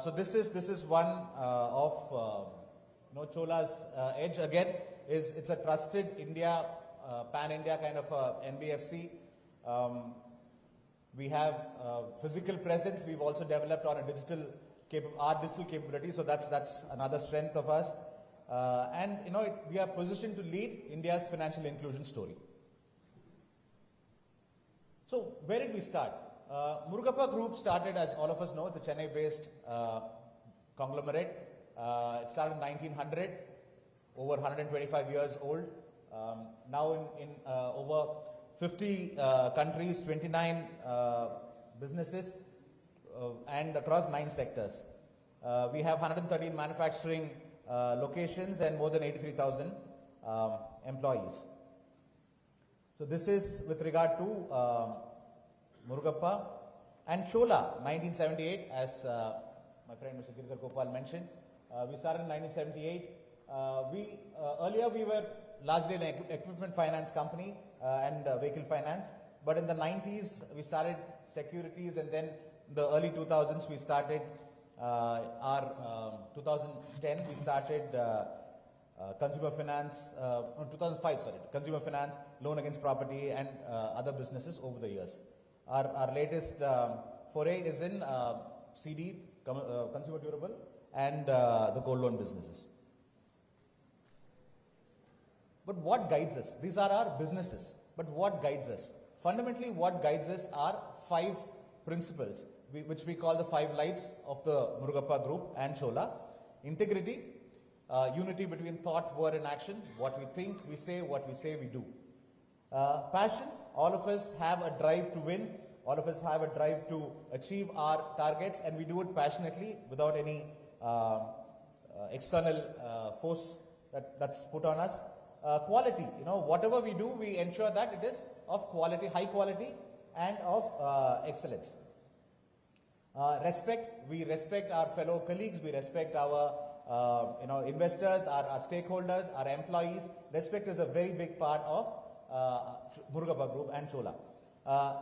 So this is one of Chola's edge. Again, it's a trusted India, pan-India kind of NBFC. We have physical presence. We've also developed on a digital capability. So that's another strength of us. And we are positioned to lead India's financial inclusion story. So where did we start? Murugappa Group started, as all of us know, it's a Chennai-based conglomerate. It started in 1900, over 125 years old. Now in over 50 countries, 29 businesses, and across 9 sectors. We have 113 manufacturing locations and more than 83,000 employees. So this is with regard to Murugappa. And Chola, 1978, as my friend Mr. Giridhar Gopal mentioned. We started in 1978. Earlier we were largely an equipment finance company and vehicle finance. But in the 90s, we started securities, and then in the early 2000s, we started 2010, we started consumer finance, 2005, sorry, consumer finance, loan against property, and other businesses over the years. Our latest foray is in CD, consumer durable, and the gold loan businesses. But what guides us? These are our businesses. But what guides us? Fundamentally, what guides us are 5 principles, which we call the 5 lights of the Murugappa Group and Chola. Integrity, unity between thought, word, and action. What we think, we say. What we say, we do. Passion, all of us have a drive to win. All of us have a drive to achieve our targets, and we do it passionately without any external force that's put on us. quality. Whatever we do, we ensure that it is of quality, high quality, and of excellence. We respect our fellow colleagues, we respect our investors, our stakeholders, our employees. Respect is a very big part of Murugappa Group and Chola.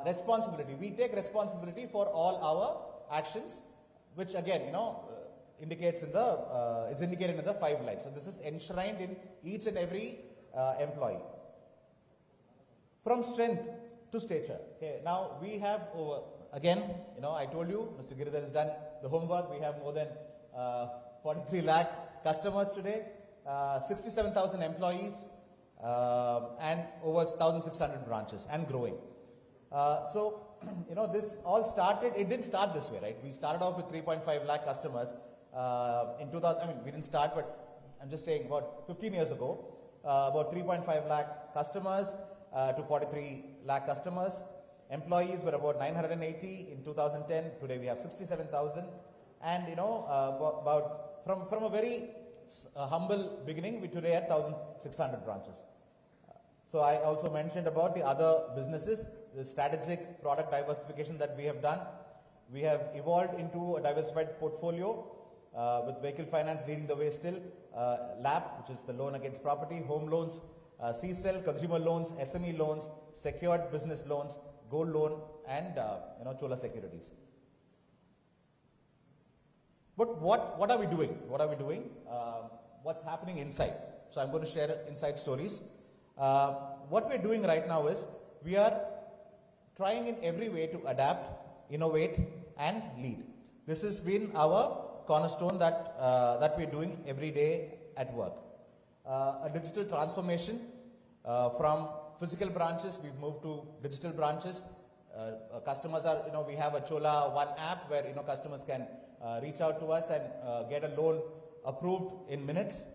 Responsibility. We take responsibility for all our actions, which again, indicates in the is indicated in the 5 lines. So this is enshrined in each and every employee. From strength to stature. Okay, now we have over, again, I told you, Mr. Giridhar has done the homework. We have more than 43 lakh customers today, 67,000 employees, and over 1,600 branches and growing. So, this all started, it didn't start this way, right? We started off with 3.5 lakh customers in 2000, we didn't start, but I'm just saying about 15 years ago, about 3.5 lakh customers to 43 lakh customers. Employees were about 980 in 2010. Today we have 67,000. And, about from a very humble beginning, we today have 1,600 branches. So I also mentioned about the other businesses, the strategic product diversification that we have done. We have evolved into a diversified portfolio with vehicle finance leading the way still, LAP, which is the loan against property, home loans, CSEL, consumer loans, SME loans, secured business loans, gold loan, and Chola securities. But what are we doing? What are we doing? What's happening inside? So I'm going to share inside stories. What we're doing right now is we are trying in every way to adapt, innovate, and lead. This has been our cornerstone that we're doing every day at work. A digital transformation from physical branches, we've moved to digital branches. Customers are, we have a Chola One app where, customers can reach out to us and get a loan approved in minutes.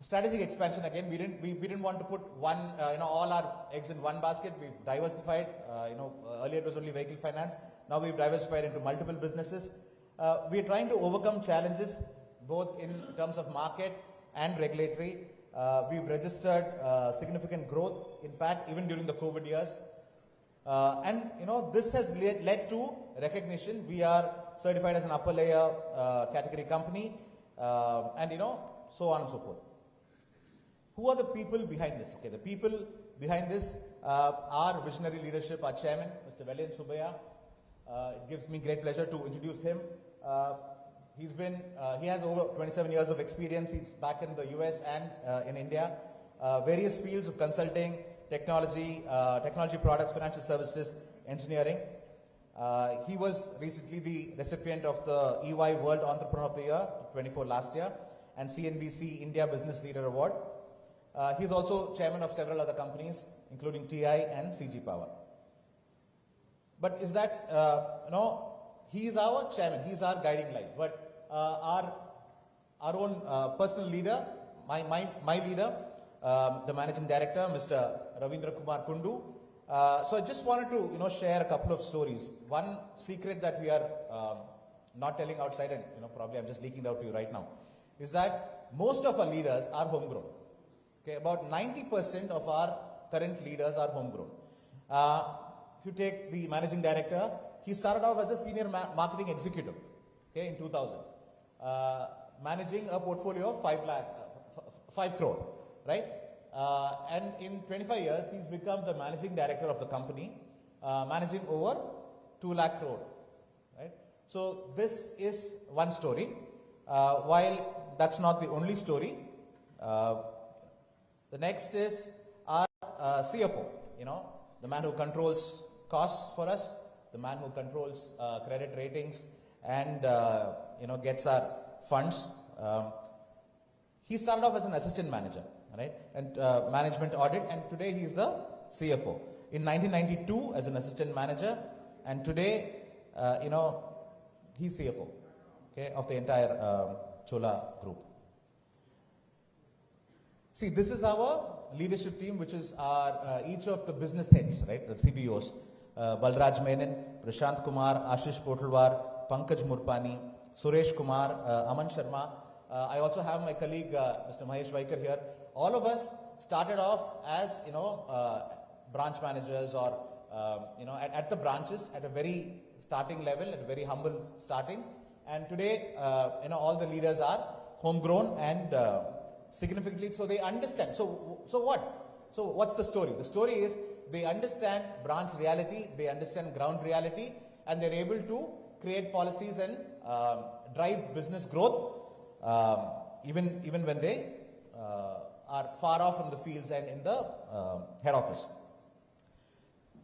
Strategic expansion, again, we didn't want to put one, all our eggs in one basket. We've diversified. Earlier it was only vehicle finance. Now we've diversified into multiple businesses. We are trying to overcome challenges both in terms of market and regulatory. We've registered significant growth, in fact, even during the COVID years. And this has led to recognition. We are certified as an upper layer category company, and so on and so forth. Who are the people behind this? Okay, the people behind this are visionary leadership. Our chairman, Mr. Velian Subaya. It gives me great pleasure to introduce him. He has over 27 years of experience. He's back in the US and in India. Various fields of consulting, technology, technology products, financial services, engineering. He was recently the recipient of the EY World Entrepreneur of the Year, 24 last year, and CNBC India Business Leader Award. He's also chairman of several other companies, including TI and CG Power. But is that, he is our chairman, he's our guiding light. But our own personal leader, my leader, the managing director, Mr. Ravindra Kumar Kundu. So I just wanted to, share a couple of stories. One secret that we are not telling outside, and probably I'm just leaking it out to you right now, is that most of our leaders are homegrown. Okay, about 90% of our current leaders are homegrown. If you take the managing director, he started off as a senior marketing executive, okay, in 2000, managing a portfolio of 5 crore, right? And in 25 years, he's become the managing director of the company, managing over 2 lakh crore, right? So this is one story. While that's not the only story, the next is our CFO, the man who controls costs for us, the man who controls credit ratings and, gets our funds. He started off as an assistant manager, right? And management audit, and today he's the CFO. In 1992 as an assistant manager, and today, he's CFO, okay, of the entire Chola group. See, this is our leadership team, which is our each of the business heads, right, the CBOs. Balraj Menon, Prashant Kumar, Ashish Potalwar, Pankaj Murpani, Suresh Kumar, Aman Sharma. I also have my colleague, Mr. Mahesh Vaikar here. All of us started off as, branch managers or, at the branches at a very starting level, at a very humble starting. And today, all the leaders are homegrown and significantly, so they understand. So what? So what's the story? The story is they understand branch reality, they understand ground reality, and they're able to create policies and drive business growth, even when they are far off from the fields and in the head office.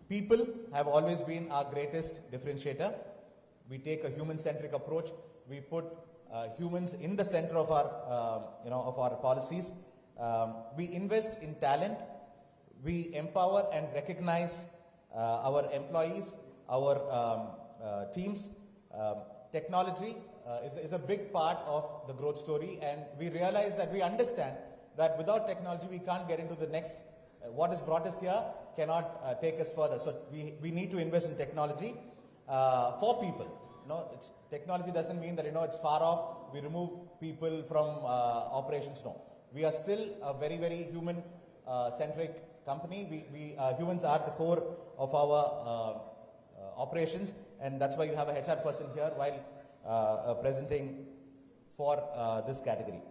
People have always been our greatest differentiator. We take a human-centric approach. We put humans in the center of our policies. We invest in talent. We empower and recognize our employees, our teams. Technology is a big part of the growth story, and we realize that we understand that without technology we can't get into the next. What has brought us here cannot take us further. So we need to invest in technology for people. Technology doesn't mean that it's far off. We remove people from operations. No, we are still a very, very human centric company. Humans are the core of our operations, and that's why you have a HR person here while presenting for this category.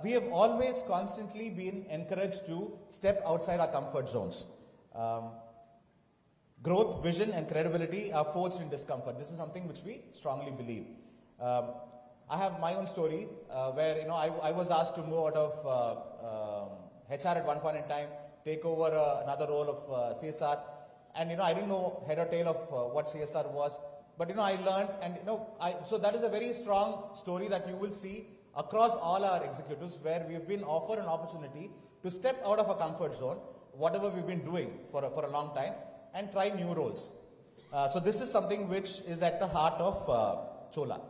We have always constantly been encouraged to step outside our comfort zones. Growth, vision and credibility are forged in discomfort. This is something which we strongly believe. I have my own story where I was asked to move out of HR at one point in time, take over another role of CSR, and I didn't know head or tail of what CSR was, but I learned, and so that is a very strong story that you will see across all our executives, where we've been offered an opportunity to step out of a comfort zone, whatever we've been doing for a long time, and try new roles. So this is something which is at the heart of Chola.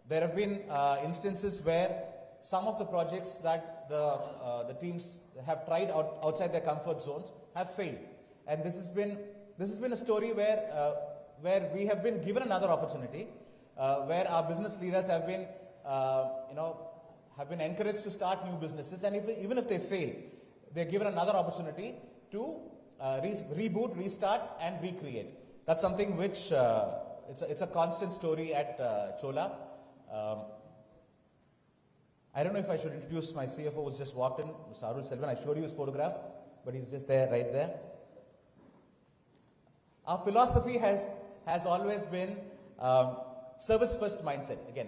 There have been instances where some of the projects that the teams have tried outside their comfort zones have failed, and this has been a story where we have been given another opportunity, where our business leaders have been encouraged to start new businesses, and even if they fail, they're given another opportunity to reboot, restart, and recreate. That's something which it's a constant story at Chola. I don't know if I should introduce my CFO who's just walked in, Mr. Arul Selvan. I showed you his photograph, but he's just there, right there. Our philosophy has always been service first mindset. Again,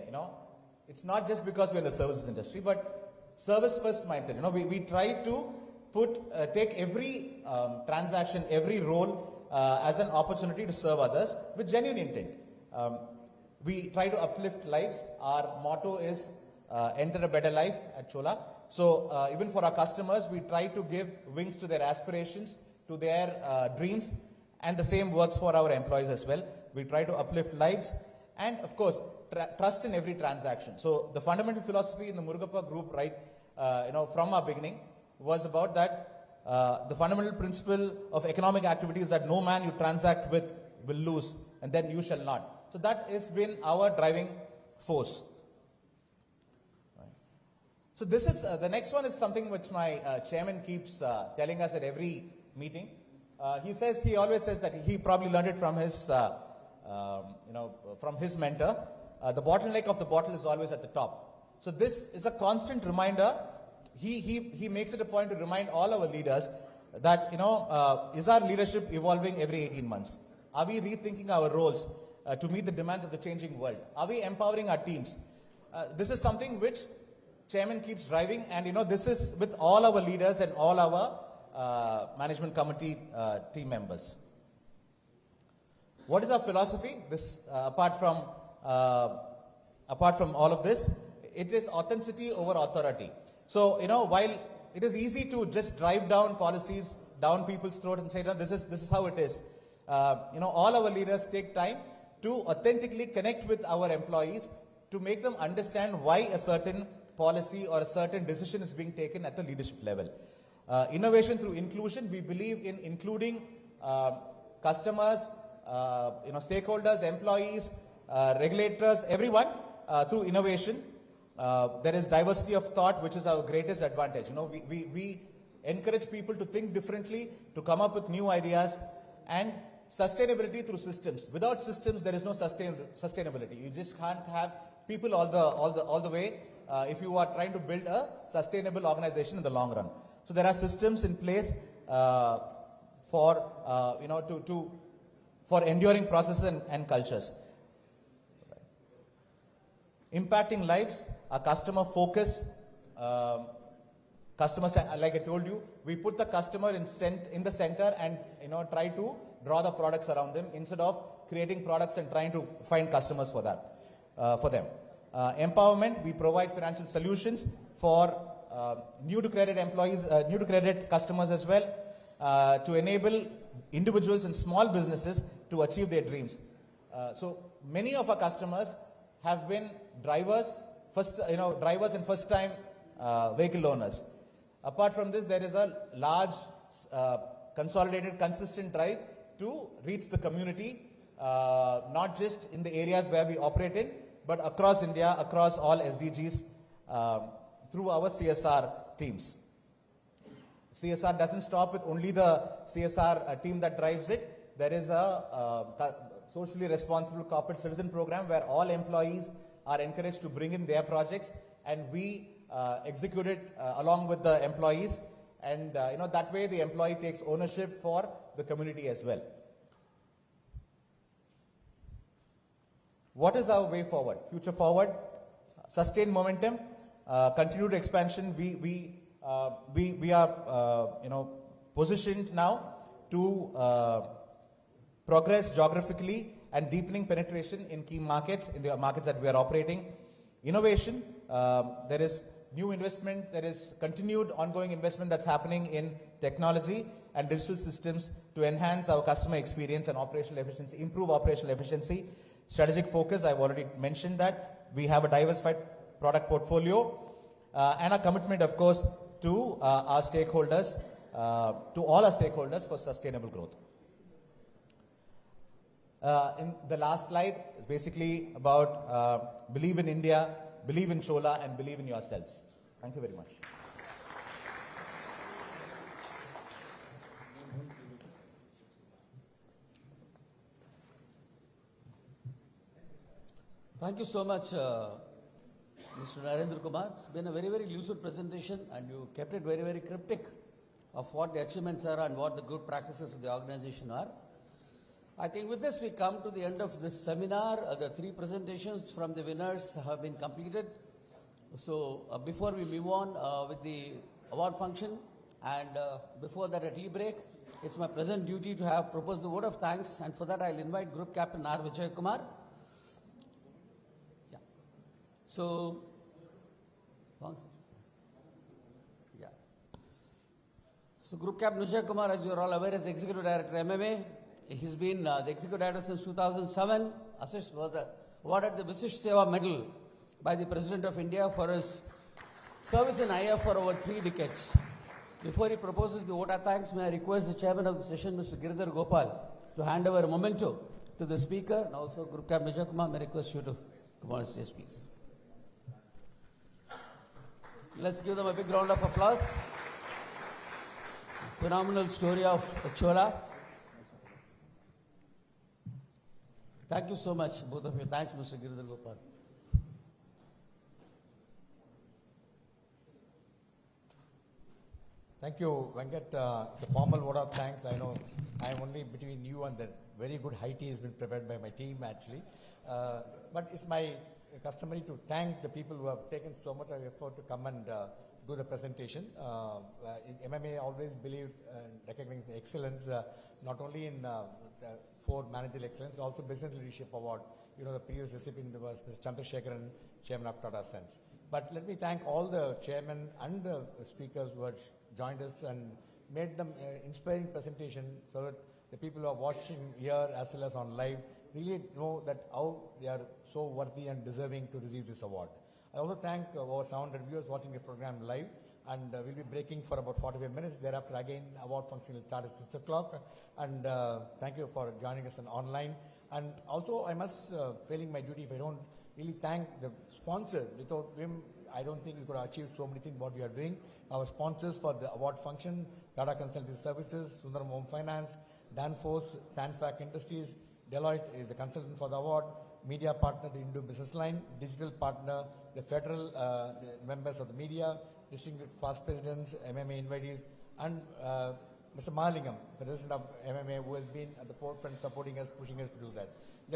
it's not just because we're in the services industry, but service first mindset. We try to take every transaction, every role as an opportunity to serve others with genuine intent. We try to uplift lives. Our motto is enter a better life at Chola. So even for our customers, we try to give wings to their aspirations, to their dreams, and the same works for our employees as well. We try to uplift lives, and of course, trust in every transaction. So the fundamental philosophy in the Murugappa group, right, from our beginning, was about that the fundamental principle of economic activity is that no man you transact with will lose, and then you shall not. So that has been our driving force. Right. So this is the next one is something which my chairman keeps telling us at every meeting. He always says that he probably learned it from his from his mentor. The bottleneck of the bottle is always at the top. So this is a constant reminder. He makes it a point to remind all our leaders that is our leadership evolving every 18 months? Are we rethinking our roles to meet the demands of the changing world? Are we empowering our teams? This is something which chairman keeps driving, and this is with all our leaders and all our management committee team members. What is our philosophy? This apart from all of this, it is authenticity over authority. So while it is easy to just drive down policies down people's throat and say, no, this is how it is. All our leaders take time to authentically connect with our employees to make them understand why a certain policy or a certain decision is being taken at the leadership level. Innovation through inclusion. We believe in including customers, stakeholders, employees, regulators, everyone, through innovation. There is diversity of thought, which is our greatest advantage. You know, we encourage people to think differently, to come up with new ideas, and sustainability through systems. Without systems, there is no sustainability. You just can't have people all the way if you are trying to build a sustainable organization in the long run. So there are systems in place for for enduring processes and cultures. Impacting lives, a customer focus, like I told you, we put the customer in the center and try to draw the products around them instead of creating products and trying to find customers for them. Empowerment, we provide financial solutions for new to credit employees, new to credit customers as well, to enable individuals and small businesses to achieve their dreams. So many of our customers have been drivers and first-time vehicle owners. Apart from this, there is a large, consolidated, consistent drive to reach the community, not just in the areas where we operate in, but across India, across all SDGs, through our CSR teams. CSR doesn't stop with only the CSR team that drives it. There is a socially responsible corporate citizen program where all employees are encouraged to bring in their projects, and we execute it along with the employees, and that way the employee takes ownership for the community as well. What is our way forward? Future forward, sustained momentum, continued expansion. We are positioned now to progress geographically and deepening penetration in key markets, in the markets that we are operating. Innovation, there is new investment, there is continued ongoing investment that's happening in technology and digital systems to enhance our customer experience and operational efficiency, improve operational efficiency. Strategic focus, I've already mentioned that. We have a diversified product portfolio and a commitment, of course, to our stakeholders, to all our stakeholders for sustainable growth. In the last slide, is basically about believe in India, believe in Chola, and believe in yourselves. Thank you very much. Thank you so much, Mr. Narendra Kumar. It's been a very, very lucid presentation, and you kept it very, very cryptic of what the achievements are and what the good practices of the organization are. I think with this we come to the end of this seminar. The 3 presentations from the winners have been completed. So before we move on with the award function, and before that a tea break, it's my present duty to have proposed the vote of thanks, and for that I'll invite Group Captain R. Vijay Kumar. Yeah. So, Group Captain Vijay Kumar, as you're all aware, is the Executive Director MMA. He's been the Executive Director since 2007. Was awarded the Vishish Seva Medal by the President of India for his service in IF for over 3 decades. Before he proposes the vote of thanks, may I request the Chairman of the session, Mr. Giridhar Gopal, to hand over a memento to the Speaker, and also Group Captain Vijay Kumar, may I request you to come on stage, please. Let's give them a big round of applause. Phenomenal story of Chola. Thank you so much, both of you. Thanks, Mr. Giridhar Gopal. Thank you, Venkat. The formal vote of thanks, I know I'm only between you and the very good high tea has been prepared by my team, actually. But it's my customary to thank the people who have taken so much effort to come and do the presentation. In MMA, I always believed recognizing the excellence, not only in for managerial excellence, but also business leadership award. You know, the previous recipient was Mr. Chandrasekharan, Chairman of Tata Sons. But let me thank all the chairmen and the speakers who have joined us and made them inspiring presentation, so that the people who are watching here as well as on live really know that how they are so worthy and deserving to receive this award. I also thank our 700 viewers watching the program live, and we'll be breaking for about 45 minutes. Thereafter, again, award function will start at 6 o'clock. And thank you for joining us on online. And also, I must, failing my duty, if I don't really thank the sponsors. Without him, I don't think we could have achieved so many things what we are doing. Our sponsors for the award function, Tata Consulting Services, Sundaram Home Finance, Danfoss, Tanfac Industries, Deloitte is the consultant for the award, media partner, the Indo Business Line, digital partner, the federal the members of the media, distinguished past presidents, MMA invitees, and Mr. Mahalingam, president of MMA, who has been at the forefront supporting us, pushing us to do that.